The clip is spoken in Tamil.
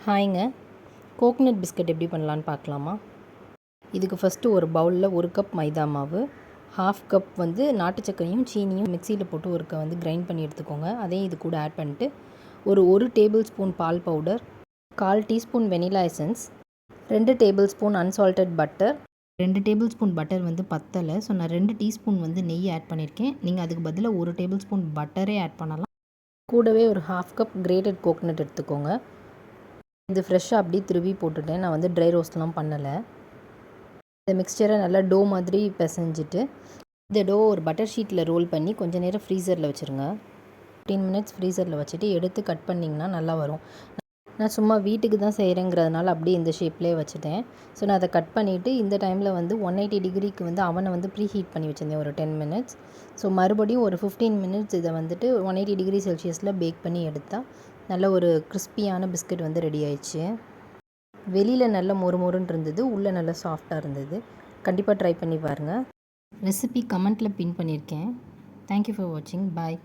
ஹாய்ங்க. கோக்னட் பிஸ்கட் எப்படி பண்ணலான்னு பார்க்கலாமா? இதுக்கு ஃபஸ்ட்டு ஒரு பவுலில் 1 கப் மைதா மாவு, 1/2 கப் நாட்டு சர்க்கரையும் சீனியும் மிக்சியில் போட்டு கிரைண்ட் பண்ணி எடுத்துக்கோங்க. அதையும் இது கூட ஆட் பண்ணிட்டு ஒரு டேபிள் ஸ்பூன் பால் powder, 1/4 teaspoon vanilla essence, 2 tablespoon unsalted butter. 2 tablespoon butter பத்தலை. ஸோ நான் 2 டீஸ்பூன் நெய் ஆட் பண்ணியிருக்கேன். நீங்கள் அதுக்கு பதிலாக 1 டேபிள் ஸ்பூன் பட்டரே ஆட் பண்ணலாம். கூடவே ஒரு 1/2 கப் கிரேட்டட் கோகனட் எடுத்துக்கோங்க. இது ஃப்ரெஷ்ஷாக அப்படியே திருவி போட்டுட்டேன். நான் ட்ரை ரோஸ்ட்லாம் பண்ணலை. இந்த மிக்ஸ்சரை நல்லா டோ மாதிரி பிசைஞ்சிட்டு இந்த டோ ஒரு பட்டர் ஷீட்டில் ரோல் பண்ணி கொஞ்சம் நேரம் ஃப்ரீசரில் வச்சுருங்க. 15 மினிட்ஸ் ஃப்ரீசரில் வச்சுட்டு எடுத்து கட் பண்ணிங்கன்னா நல்லா வரும். நான் சும்மா வீட்டுக்கு தான் செய்கிறேங்கிறதுனால அப்படியே இந்த ஷேப்லேயே வச்சுட்டேன். ஸோ நான் அதை கட் பண்ணிவிட்டு இந்த டைமில் 180 டிகிரிக்கு அவனை ப்ரீ ஹீட் பண்ணி வச்சுருந்தேன் ஒரு 10 மினிட்ஸ். ஸோ மறுபடியும் ஒரு 15 மினிட்ஸ் இதை 180 டிகிரி செல்சியஸில் பேக் பண்ணி எடுத்தால் நல்ல ஒரு கிறிஸ்பியான பிஸ்கட் ரெடி ஆயிடுச்சு. வெளியில் நல்ல மொறுமொறுன்னு இருந்தது, உள்ளே நல்லா சாஃப்டாக இருந்தது. கண்டிப்பாக ட்ரை பண்ணி பாருங்கள். ரெசிபி கமெண்ட்டில் பின் பண்ணியிருக்கேன். தேங்க்யூ ஃபார் வாட்சிங். பாய்.